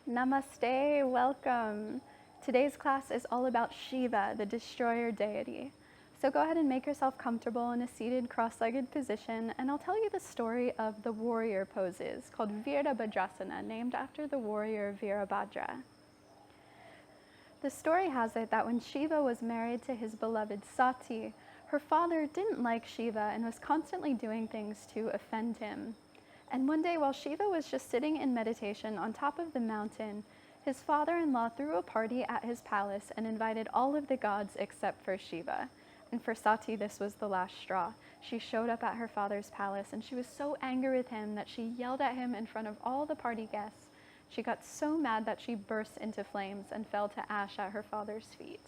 Namaste, welcome. Today's class is all about Shiva, the destroyer deity. So go ahead and make yourself comfortable in a seated cross-legged position, and I'll tell you the story of the warrior poses called Virabhadrasana, named after the warrior Virabhadra. The story has it that when Shiva was married to his beloved Sati, her father didn't like Shiva and was constantly doing things to offend him. And one day while Shiva was just sitting in meditation on top of the mountain, his father-in-law threw a party at his palace and invited all of the gods except for Shiva. And for Sati, this was the last straw. She showed up at her father's palace and she was so angry with him that she yelled at him in front of all the party guests. She got so mad that she burst into flames and fell to ash at her father's feet.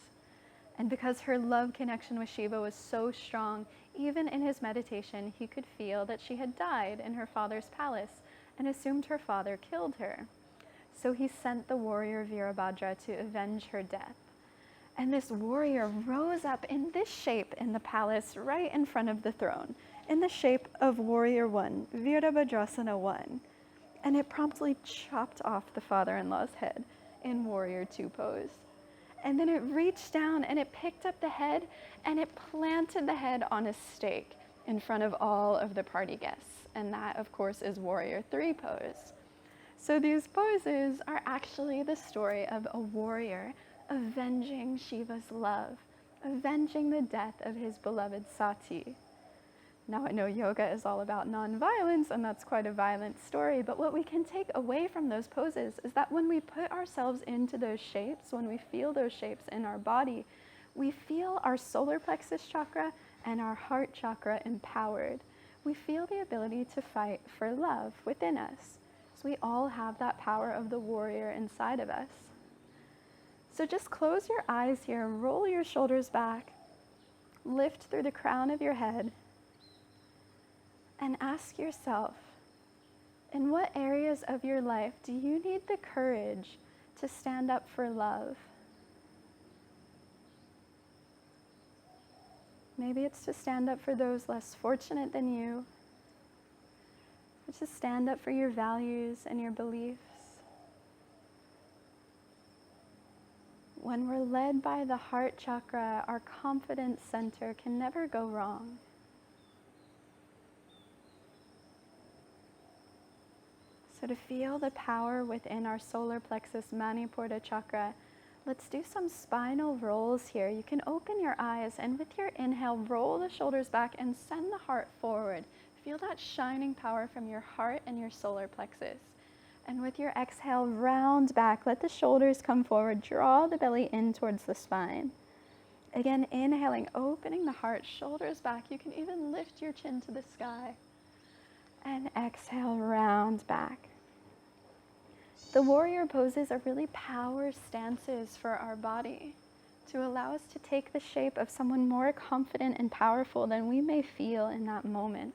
And because her love connection with Shiva was so strong, even in his meditation, he could feel that she had died in her father's palace and assumed her father killed her. So he sent the warrior Virabhadra to avenge her death. And this warrior rose up in this shape in the palace right in front of the throne, in the shape of Warrior 1, Virabhadrasana 1. And it promptly chopped off the father-in-law's head in Warrior 2 pose. And then it reached down and it picked up the head and it planted the head on a stake in front of all of the party guests. And that, of course, is Warrior 3 pose. So these poses are actually the story of a warrior avenging Shiva's love, avenging the death of his beloved Sati. Now I know yoga is all about non-violence, and that's quite a violent story, but what we can take away from those poses is that when we put ourselves into those shapes, when we feel those shapes in our body, we feel our solar plexus chakra and our heart chakra empowered. We feel the ability to fight for love within us. So we all have that power of the warrior inside of us. So just close your eyes here, roll your shoulders back, lift through the crown of your head, and ask yourself, in what areas of your life do you need the courage to stand up for love? Maybe it's to stand up for those less fortunate than you, or to stand up for your values and your beliefs. When we're led by the heart chakra, our confidence center can never go wrong. So to feel the power within our solar plexus Manipurta chakra, let's do some spinal rolls here. You can open your eyes and with your inhale, roll the shoulders back and send the heart forward. Feel that shining power from your heart and your solar plexus. And with your exhale, round back, let the shoulders come forward, draw the belly in towards the spine. Again, inhaling, opening the heart, shoulders back. You can even lift your chin to the sky. And exhale, round back. The warrior poses are really power stances for our body to allow us to take the shape of someone more confident and powerful than we may feel in that moment.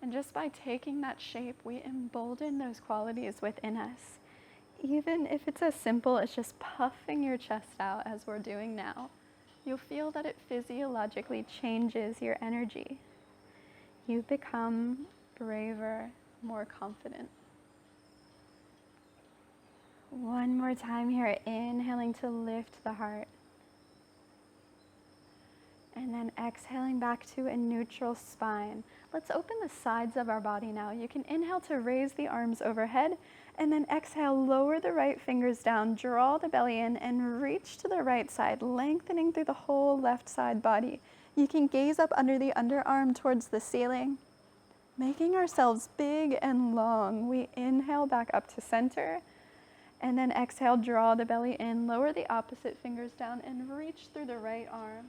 And just by taking that shape, we embolden those qualities within us. Even if it's as simple as just puffing your chest out as we're doing now, you'll feel that it physiologically changes your energy. You become braver, more confident. One more time here, inhaling to lift the heart. And then exhaling back to a neutral spine. Let's open the sides of our body now. You can inhale to raise the arms overhead, and then exhale, lower the right fingers down, draw the belly in, and reach to the right side, lengthening through the whole left side body. You can gaze up under the underarm towards the ceiling. Making ourselves big and long, we inhale back up to center, and then exhale, draw the belly in, lower the opposite fingers down, and reach through the right arm.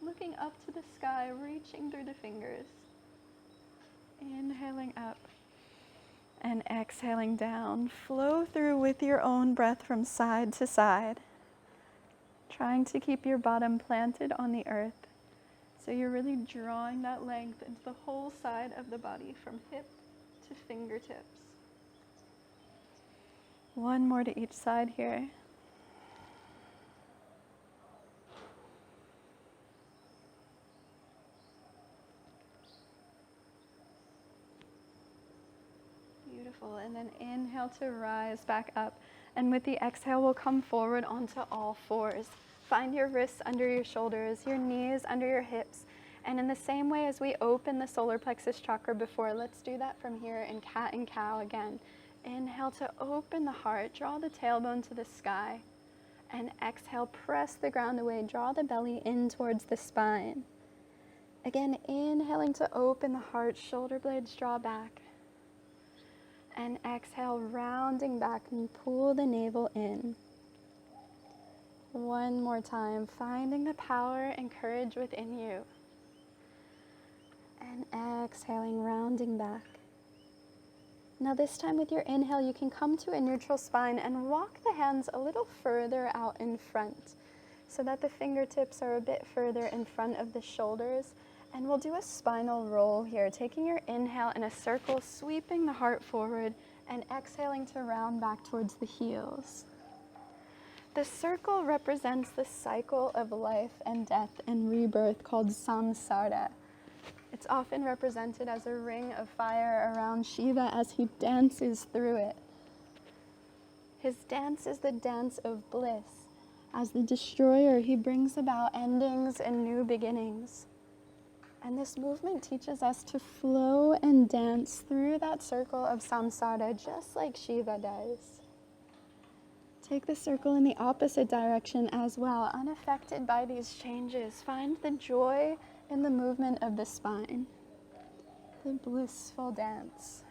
Looking up to the sky, reaching through the fingers. Inhaling up, and exhaling down. Flow through with your own breath from side to side, trying to keep your bottom planted on the earth. So you're really drawing that length into the whole side of the body from hip to fingertips. One more to each side here. Beautiful. And then inhale to rise back up. And with the exhale, we'll come forward onto all fours. Find your wrists under your shoulders, your knees under your hips. And in the same way as we open the solar plexus chakra before, let's do that from here in cat and cow again. Inhale to open the heart, draw the tailbone to the sky. And exhale, press the ground away, draw the belly in towards the spine. Again, inhaling to open the heart, shoulder blades draw back. And exhale, rounding back and pull the navel in. One more time, finding the power and courage within you. And exhaling, rounding back. Now this time with your inhale, you can come to a neutral spine and walk the hands a little further out in front so that the fingertips are a bit further in front of the shoulders. And we'll do a spinal roll here, taking your inhale in a circle, sweeping the heart forward, and exhaling to round back towards the heels. The circle represents the cycle of life and death and rebirth called samsara. It's often represented as a ring of fire around Shiva as he dances through it. His dance is the dance of bliss. As the destroyer, he brings about endings and new beginnings. And this movement teaches us to flow and dance through that circle of samsara just like Shiva does. Take the circle in the opposite direction as well, unaffected by these changes. Find the joy in the movement of the spine, the blissful dance.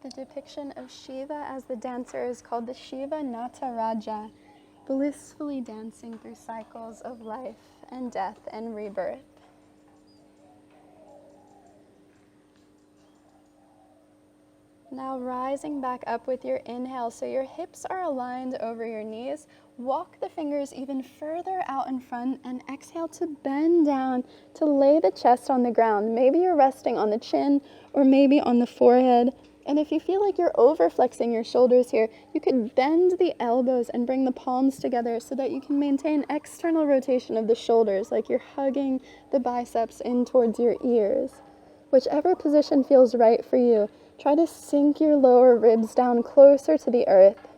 The depiction of Shiva as the dancer is called the Shiva Nataraja, blissfully dancing through cycles of life and death and rebirth. Now rising back up with your inhale, so your hips are aligned over your knees. Walk the fingers even further out in front and exhale to bend down to lay the chest on the ground. Maybe you're resting on the chin or maybe on the forehead. And if you feel like you're over-flexing your shoulders here, you could bend the elbows and bring the palms together so that you can maintain external rotation of the shoulders, like you're hugging the biceps in towards your ears. Whichever position feels right for you, try to sink your lower ribs down closer to the earth.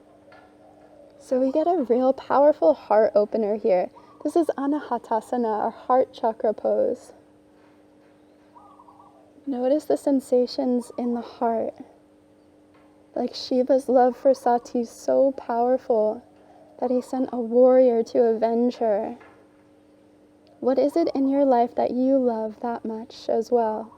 So we get a real powerful heart opener here. This is Anahatasana, our heart chakra pose. Notice the sensations in the heart. Like Shiva's love for Sati is so powerful that he sent a warrior to avenge her. What is it in your life that you love that much as well?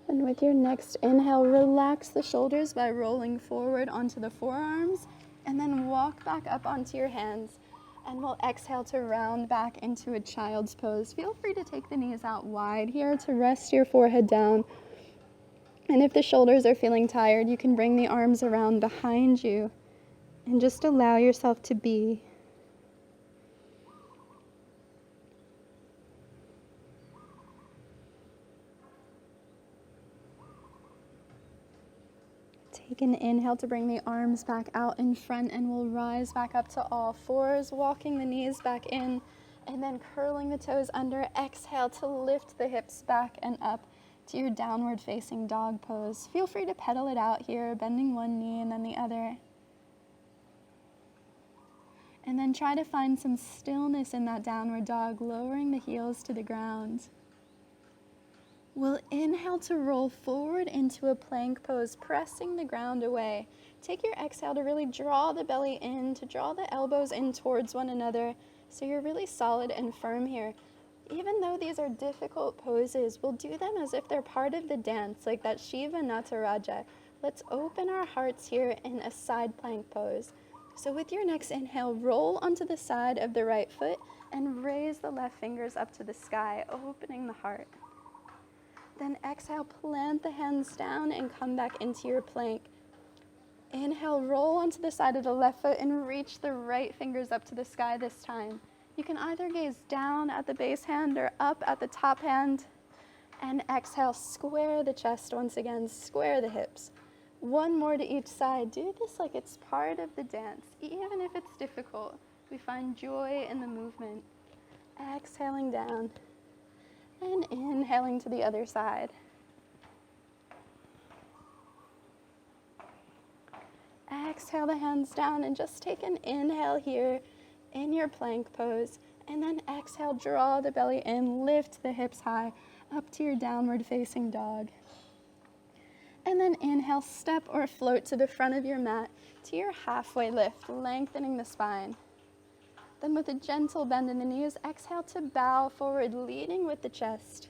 And with your next inhale, relax the shoulders by rolling forward onto the forearms, and then walk back up onto your hands. And we'll exhale to round back into a child's pose. Feel free to take the knees out wide here to rest your forehead down. And if the shoulders are feeling tired, you can bring the arms around behind you and just allow yourself to be. Take an inhale to bring the arms back out in front, and we'll rise back up to all fours, walking the knees back in, and then curling the toes under. Exhale to lift the hips back and up to your downward facing dog pose. Feel free to pedal it out here, bending one knee and then the other. And then try to find some stillness in that downward dog, lowering the heels to the ground. We'll inhale to roll forward into a plank pose, pressing the ground away. Take your exhale to really draw the belly in, to draw the elbows in towards one another, so you're really solid and firm here. Even though these are difficult poses, we'll do them as if they're part of the dance, like that Shiva Nataraja. Let's open our hearts here in a side plank pose. So with your next inhale, roll onto the side of the right foot and raise the left fingers up to the sky, opening the heart. Then exhale, plant the hands down and come back into your plank. Inhale, roll onto the side of the left foot and reach the right fingers up to the sky this time. You can either gaze down at the base hand or up at the top hand. And exhale, square the chest once again, square the hips. One more to each side. Do this like it's part of the dance. Even if it's difficult, we find joy in the movement. Exhaling down and inhaling to the other side. Exhale the hands down and just take an inhale here in your plank pose. And then exhale, draw the belly in, lift the hips high up to your downward facing dog. And then inhale, step or float to the front of your mat to your halfway lift, lengthening the spine. Then with a gentle bend in the knees, exhale to bow forward, leading with the chest.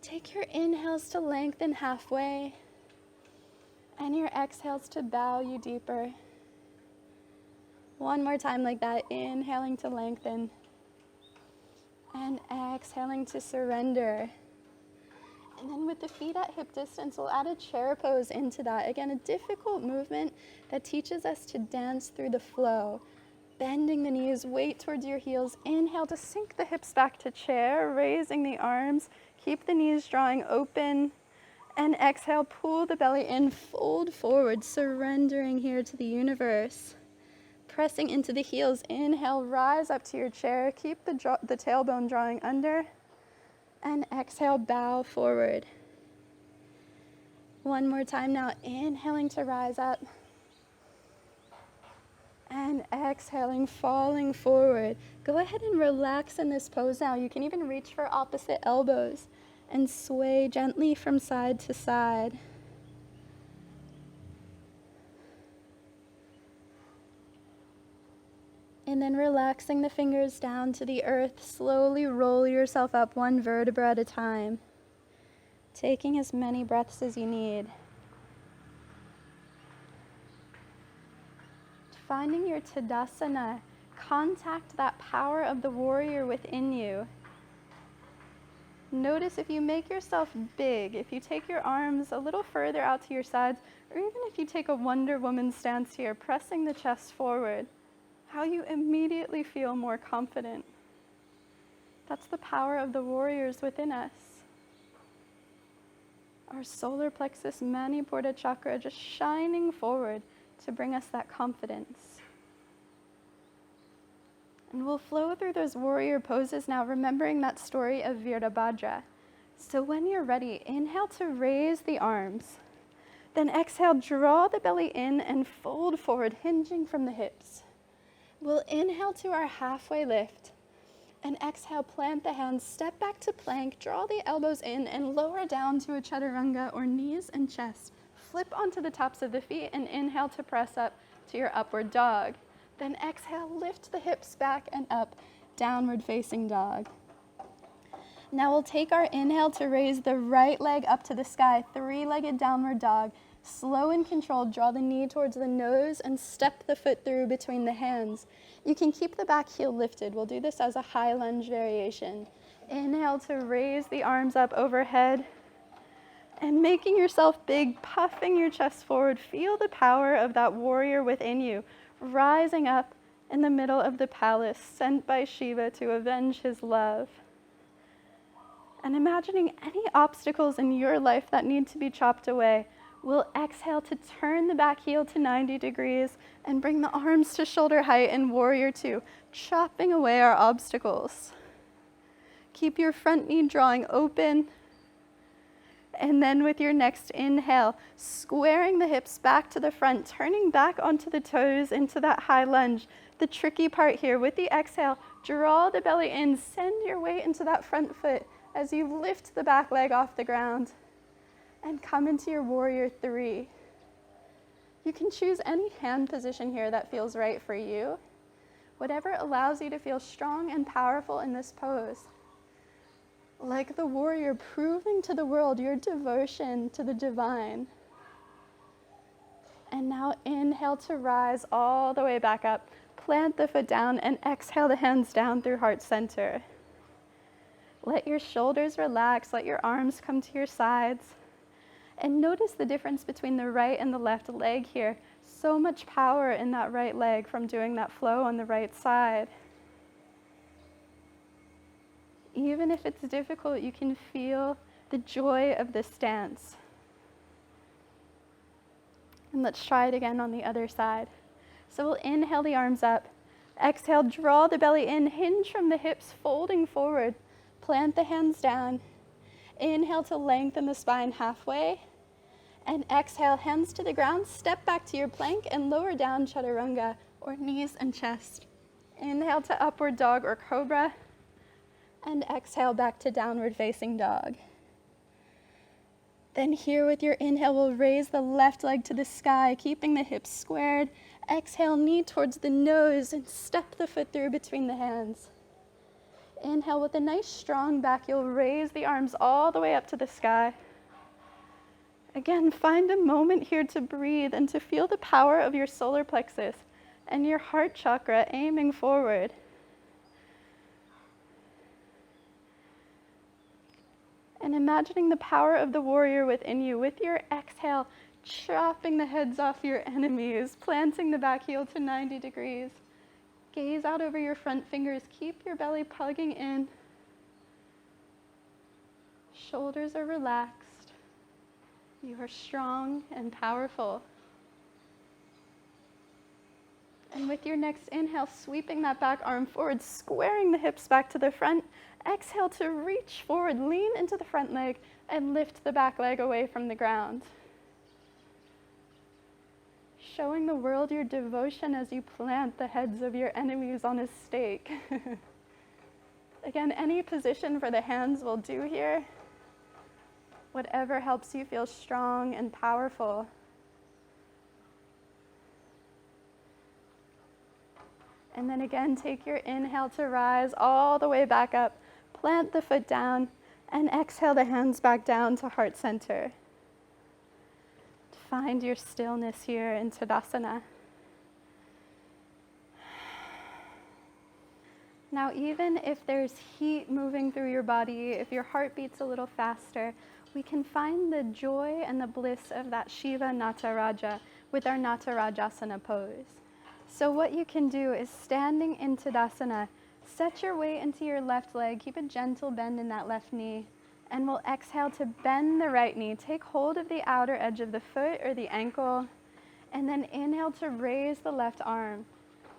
Take your inhales to lengthen halfway, and your exhales to bow you deeper. One more time like that, inhaling to lengthen, and exhaling to surrender. And then with the feet at hip distance, we'll add a chair pose into that. Again, a difficult movement that teaches us to dance through the flow. Bending the knees, weight towards your heels. Inhale to sink the hips back to chair, raising the arms. Keep the knees drawing open. And exhale, pull the belly in, fold forward, surrendering here to the universe. Pressing into the heels. Inhale, rise up to your chair. Keep the tailbone drawing under. And exhale, bow forward. One more time now, inhaling to rise up. And exhaling, falling forward. Go ahead and relax in this pose now. You can even reach for opposite elbows and sway gently from side to side. And then relaxing the fingers down to the earth, slowly roll yourself up one vertebra at a time, taking as many breaths as you need. Finding your Tadasana, contact that power of the warrior within you. Notice if you make yourself big, if you take your arms a little further out to your sides, or even if you take a Wonder Woman stance here, pressing the chest forward, how you immediately feel more confident. That's the power of the warriors within us. Our solar plexus Manipura chakra just shining forward to bring us that confidence. And we'll flow through those warrior poses now, remembering that story of Virabhadra. So when you're ready, inhale to raise the arms. Then exhale, draw the belly in and fold forward, hinging from the hips. We'll inhale to our halfway lift. And exhale, plant the hands, step back to plank, draw the elbows in and lower down to a chaturanga or knees and chest. Flip onto the tops of the feet and inhale to press up to your upward dog. Then exhale, lift the hips back and up, downward facing dog. Now we'll take our inhale to raise the right leg up to the sky, three-legged downward dog. Slow and controlled, draw the knee towards the nose and step the foot through between the hands. You can keep the back heel lifted. We'll do this as a high lunge variation. Inhale to raise the arms up overhead. And making yourself big, puffing your chest forward. Feel the power of that warrior within you, rising up in the middle of the palace, sent by Shiva to avenge his love. And imagining any obstacles in your life that need to be chopped away. We'll exhale to turn the back heel to 90 degrees and bring the arms to shoulder height in Warrior Two, chopping away our obstacles. Keep your front knee drawing open. And then with your next inhale, squaring the hips back to the front, turning back onto the toes into that high lunge. The tricky part here, with the exhale, draw the belly in, send your weight into that front foot as you lift the back leg off the ground. And come into your Warrior Three. You can choose any hand position here that feels right for you. Whatever allows you to feel strong and powerful in this pose. Like the warrior, proving to the world your devotion to the divine. And now inhale to rise all the way back up. Plant the foot down and exhale the hands down through heart center. Let your shoulders relax, let your arms come to your sides. And notice the difference between the right and the left leg here. So much power in that right leg from doing that flow on the right side. Even if it's difficult, you can feel the joy of this dance. And let's try it again on the other side. So we'll inhale the arms up. Exhale, draw the belly in, hinge from the hips, folding forward. Plant the hands down. Inhale to lengthen the spine halfway. And exhale, hands to the ground, step back to your plank and lower down chaturanga, or knees and chest. Inhale to upward dog or cobra. And exhale back to downward facing dog. Then here with your inhale, we'll raise the left leg to the sky, keeping the hips squared. Exhale, knee towards the nose and step the foot through between the hands. Inhale, with a nice strong back, you'll raise the arms all the way up to the sky. Again, find a moment here to breathe and to feel the power of your solar plexus and your heart chakra aiming forward. And imagining the power of the warrior within you with your exhale, chopping the heads off your enemies, planting the back heel to 90 degrees. Gaze out over your front fingers, keep your belly plugging in. Shoulders are relaxed. You are strong and powerful. And with your next inhale, sweeping that back arm forward, squaring the hips back to the front. Exhale to reach forward, lean into the front leg, and lift the back leg away from the ground. Showing the world your devotion as you plant the heads of your enemies on a stake. Again, any position for the hands will do here. Whatever helps you feel strong and powerful. And then again, take your inhale to rise all the way back up. Plant the foot down and exhale the hands back down to heart center. Find your stillness here in Tadasana. Now, even if there's heat moving through your body, if your heart beats a little faster, we can find the joy and the bliss of that Shiva Nataraja with our Natarajasana pose. So what you can do is, standing in Tadasana, set your weight into your left leg, keep a gentle bend in that left knee, and we'll exhale to bend the right knee. Take hold of the outer edge of the foot or the ankle, and then inhale to raise the left arm.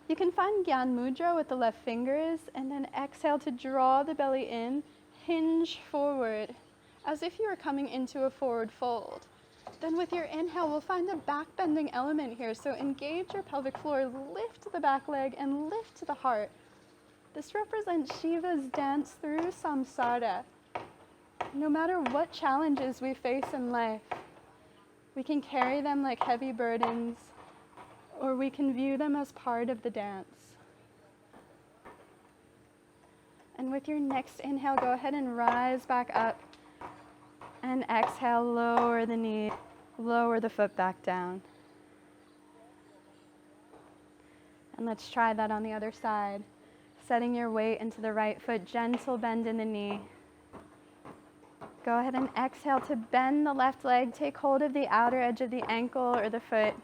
You can find Gyan Mudra with the left fingers, and then exhale to draw the belly in, hinge forward, as if you were coming into a forward fold. Then with your inhale, we'll find a back bending element here. So engage your pelvic floor, lift the back leg, and lift the heart. This represents Shiva's dance through samsara. No matter what challenges we face in life, we can carry them like heavy burdens, or we can view them as part of the dance. And with your next inhale, go ahead and rise back up. And exhale, lower the knee, lower the foot back down. And let's try that on the other side. Setting your weight into the right foot, gentle bend in the knee. Go ahead and exhale to bend the left leg. Take hold of the outer edge of the ankle or the foot.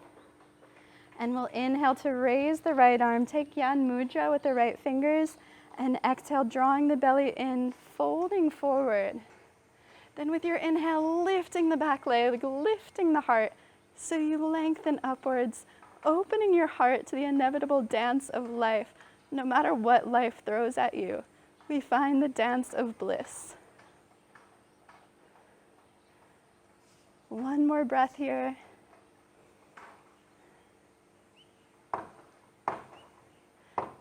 And we'll inhale to raise the right arm. Take Gyan Mudra with the right fingers. And exhale, drawing the belly in, folding forward. Then with your inhale, lifting the back leg, lifting the heart, so you lengthen upwards, opening your heart to the inevitable dance of life. No matter what life throws at you, we find the dance of bliss. One more breath here.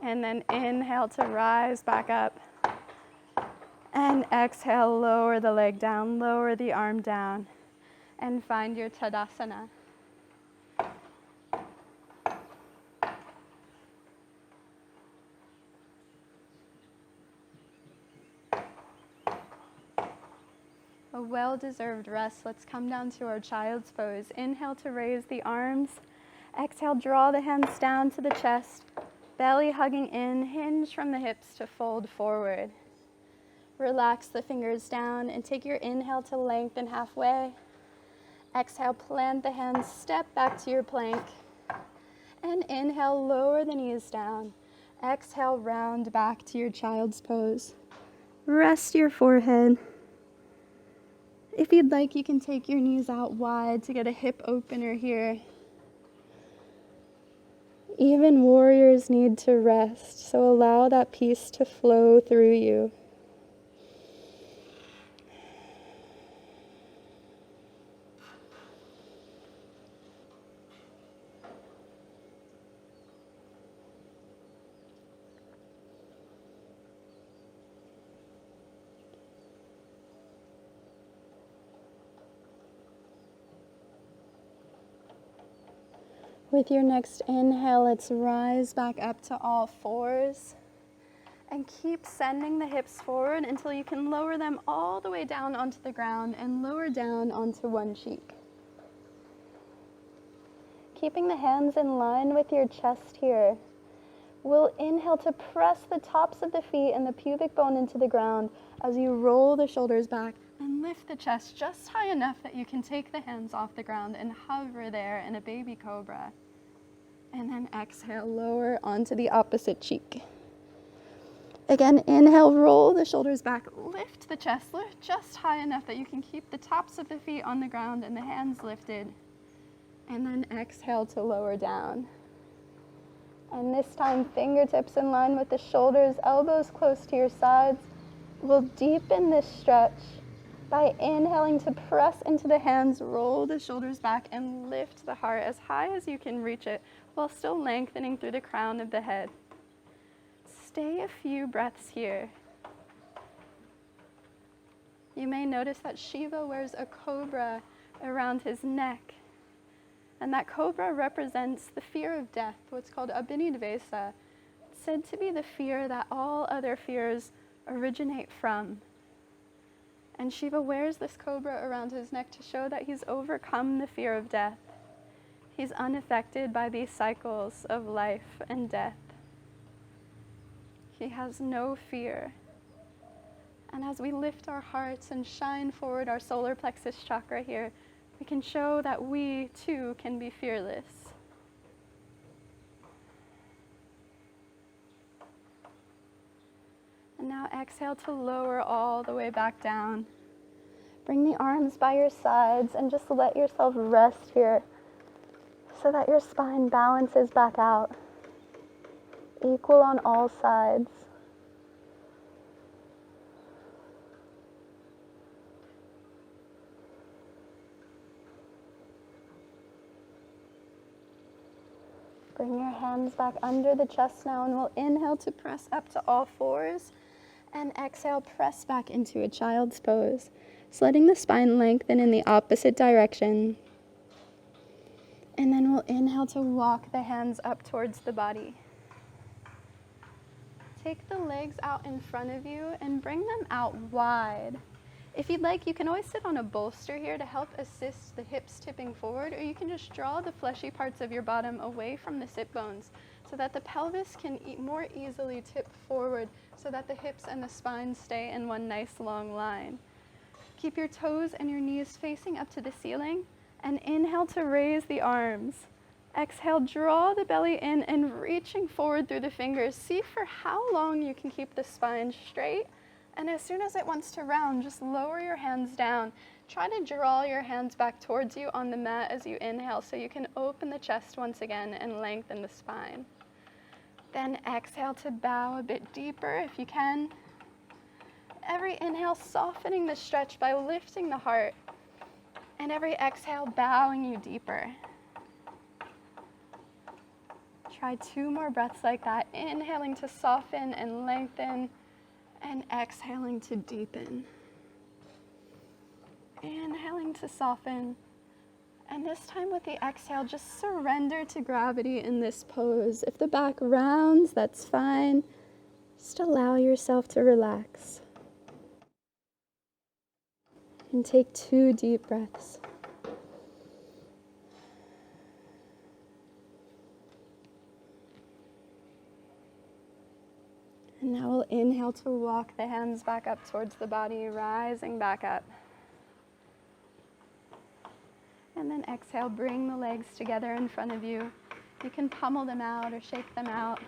And then inhale to rise back up. And exhale, lower the leg down, lower the arm down, and find your Tadasana. A well-deserved rest. Let's come down to our child's pose. Inhale to raise the arms. Exhale, draw the hands down to the chest. Belly hugging in, hinge from the hips to fold forward. Relax the fingers down and take your inhale to lengthen halfway. Exhale, plant the hands, step back to your plank. And inhale, lower the knees down. Exhale, round back to your child's pose. Rest your forehead. If you'd like, you can take your knees out wide to get a hip opener here. Even warriors need to rest, so allow that peace to flow through you. With your next inhale, let's rise back up to all fours and keep sending the hips forward until you can lower them all the way down onto the ground and lower down onto one cheek. Keeping the hands in line with your chest here. We'll inhale to press the tops of the feet and the pubic bone into the ground as you roll the shoulders back and lift the chest just high enough that you can take the hands off the ground and hover there in a baby cobra. And then exhale, lower onto the opposite cheek. Again, inhale, roll the shoulders back, lift the chest, lift just high enough that you can keep the tops of the feet on the ground and the hands lifted. And then exhale to lower down. And this time, fingertips in line with the shoulders, elbows close to your sides. We'll deepen this stretch by inhaling to press into the hands, roll the shoulders back, and lift the heart as high as you can reach it while still lengthening through the crown of the head. Stay a few breaths here. You may notice that Shiva wears a cobra around his neck. And that cobra represents the fear of death, what's called abhinidvesa. It's said to be the fear that all other fears originate from. And Shiva wears this cobra around his neck to show that he's overcome the fear of death. He's unaffected by these cycles of life and death. He has no fear. And as we lift our hearts and shine forward our solar plexus chakra here, we can show that we too can be fearless. And now exhale to lower all the way back down. Bring the arms by your sides and just let yourself rest here so that your spine balances back out, equal on all sides. Bring your hands back under the chest now, and we'll inhale to press up to all fours, and exhale, press back into a child's pose. So letting the spine lengthen in the opposite direction. And then we'll inhale to walk the hands up towards the body. Take the legs out in front of you and bring them out wide. If you'd like, you can always sit on a bolster here to help assist the hips tipping forward, or you can just draw the fleshy parts of your bottom away from the sit bones so that the pelvis can more easily tip forward so that the hips and the spine stay in one nice long line. Keep your toes and your knees facing up to the ceiling, and inhale to raise the arms. Exhale, draw the belly in and reaching forward through the fingers. See for how long you can keep the spine straight. And as soon as it wants to round, just lower your hands down. Try to draw your hands back towards you on the mat as you inhale so you can open the chest once again and lengthen the spine. Then exhale to bow a bit deeper if you can. Every inhale, softening the stretch by lifting the heart. And every exhale, bowing you deeper. Try 2 more breaths like that, inhaling to soften and lengthen, and exhaling to deepen. Inhaling to soften. And this time with the exhale, just surrender to gravity in this pose. If the back rounds, that's fine. Just allow yourself to relax. And take 2 deep breaths. And now we'll inhale to walk the hands back up towards the body, rising back up. And then exhale, bring the legs together in front of you. You can pummel them out or shake them out.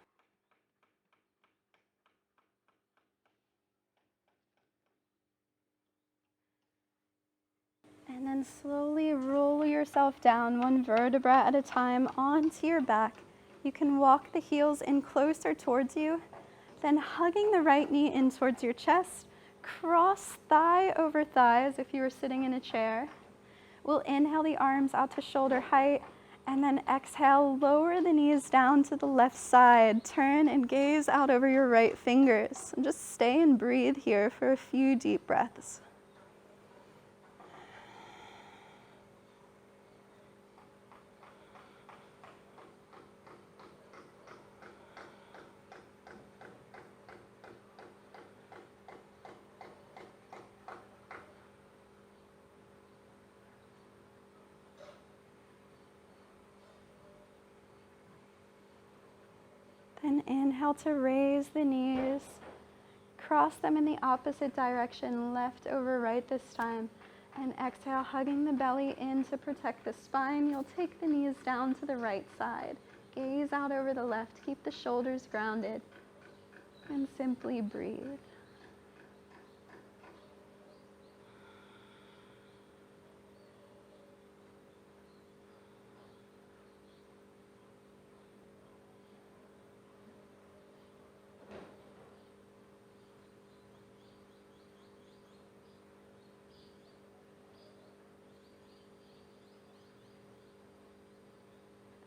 And then slowly roll yourself down 1 vertebra at a time onto your back, You can walk the heels in closer towards you, then hugging the right knee in towards your chest, cross thigh over thigh as if you were sitting in a chair. We'll inhale the arms out to shoulder height, and then exhale, lower the knees down to the left side. Turn and gaze out over your right fingers. And just stay and breathe here for a few deep breaths. Then inhale to raise the knees, cross them in the opposite direction, left over right this time, and exhale, hugging the belly in to protect the spine. You'll take the knees down to the right side, gaze out over the left, keep the shoulders grounded, and simply breathe.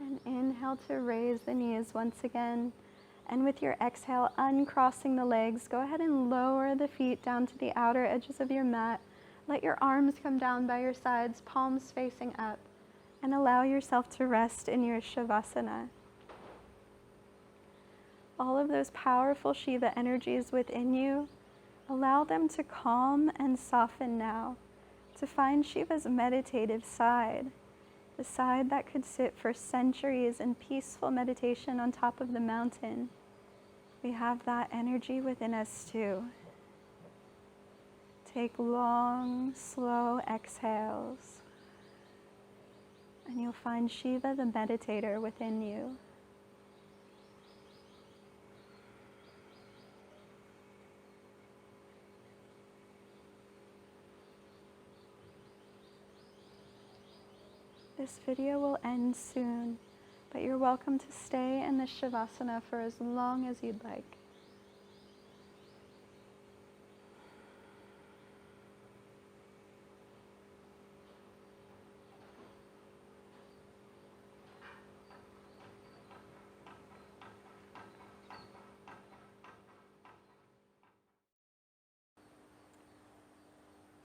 And inhale to raise the knees once again. And with your exhale, uncrossing the legs, go ahead and lower the feet down to the outer edges of your mat. Let your arms come down by your sides, palms facing up, and allow yourself to rest in your Shavasana. All of those powerful Shiva energies within you, allow them to calm and soften now, to find Shiva's meditative side. The side that could sit for centuries in peaceful meditation on top of the mountain. We have that energy within us too. Take long, slow exhales, and you'll find Shiva the meditator within you. This video will end soon, but you're welcome to stay in this Shavasana for as long as you'd like.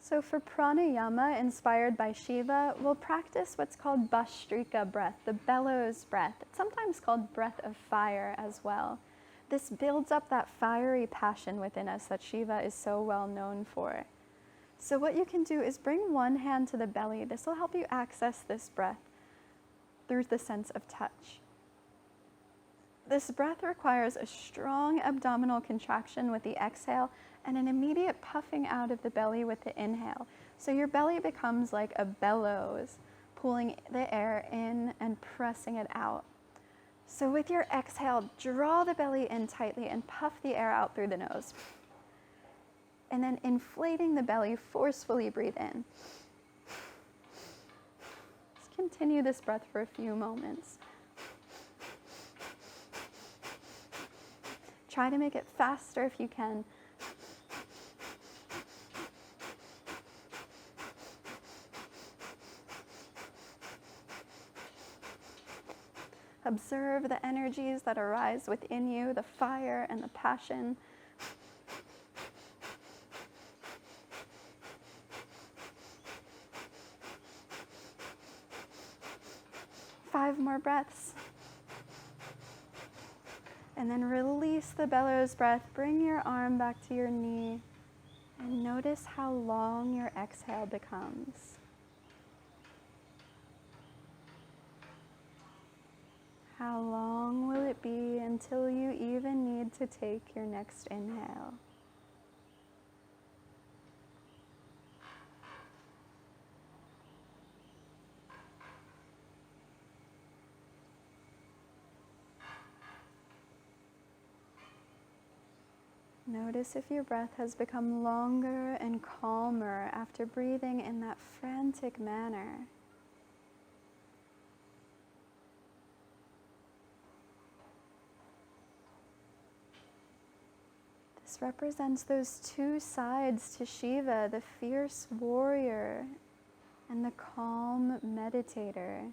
So for Pranayama, inspired by Shiva, we'll practice what's called Bhastrika breath, the bellows breath. It's sometimes called breath of fire as well. This builds up that fiery passion within us that Shiva is so well known for. So what you can do is bring one hand to the belly. This will help you access this breath through the sense of touch. This breath requires a strong abdominal contraction with the exhale and an immediate puffing out of the belly with the inhale. So your belly becomes like a bellows, pulling the air in and pressing it out. So with your exhale, draw the belly in tightly and puff the air out through the nose. And then inflating the belly, forcefully breathe in. Let's continue this breath for a few moments. Try to make it faster if you can. Observe the energies that arise within you, the fire and the passion. Five more breaths. And then release the bellows breath. Bring your arm back to your knee and notice how long your exhale becomes. How long will it be until you even need to take your next inhale? Notice if your breath has become longer and calmer after breathing in that frantic manner. This represents those two sides to Shiva, the fierce warrior and the calm meditator.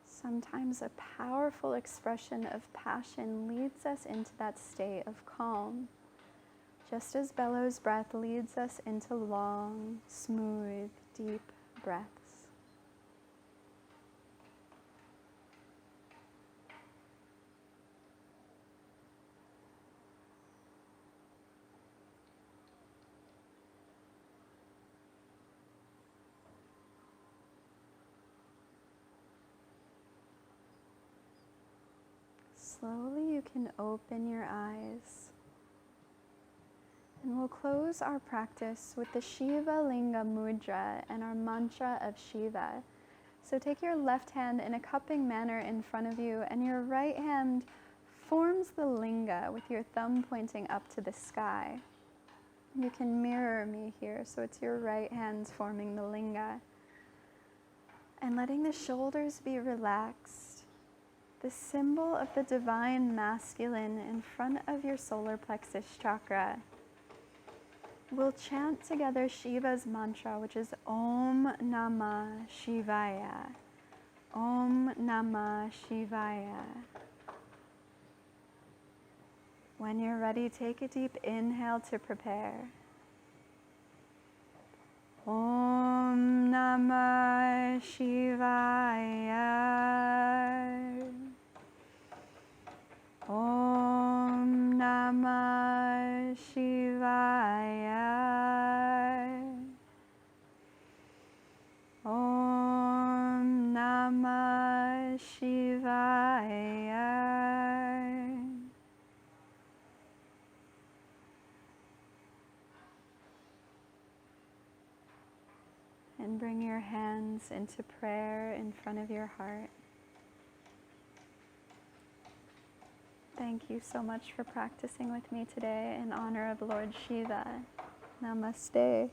Sometimes a powerful expression of passion leads us into that state of calm, just as bellows breath leads us into long, smooth, deep breaths. Slowly you can open your eyes. And we'll close our practice with the Shiva Linga Mudra and our mantra of Shiva. So take your left hand in a cupping manner in front of you, and your right hand forms the Linga with your thumb pointing up to the sky. You can mirror me here, so it's your right hand forming the Linga. And letting the shoulders be relaxed. The symbol of the divine masculine in front of your solar plexus chakra. We'll chant together Shiva's mantra, which is Om Namah Shivaya. Om Namah Shivaya. When you're ready, take a deep inhale to prepare. Om Namah Shivaya. Om Namah Shivaya. Om Namah Shivaya. And bring your hands into prayer in front of your heart. Thank you so much for practicing with me today in honor of Lord Shiva. Namaste.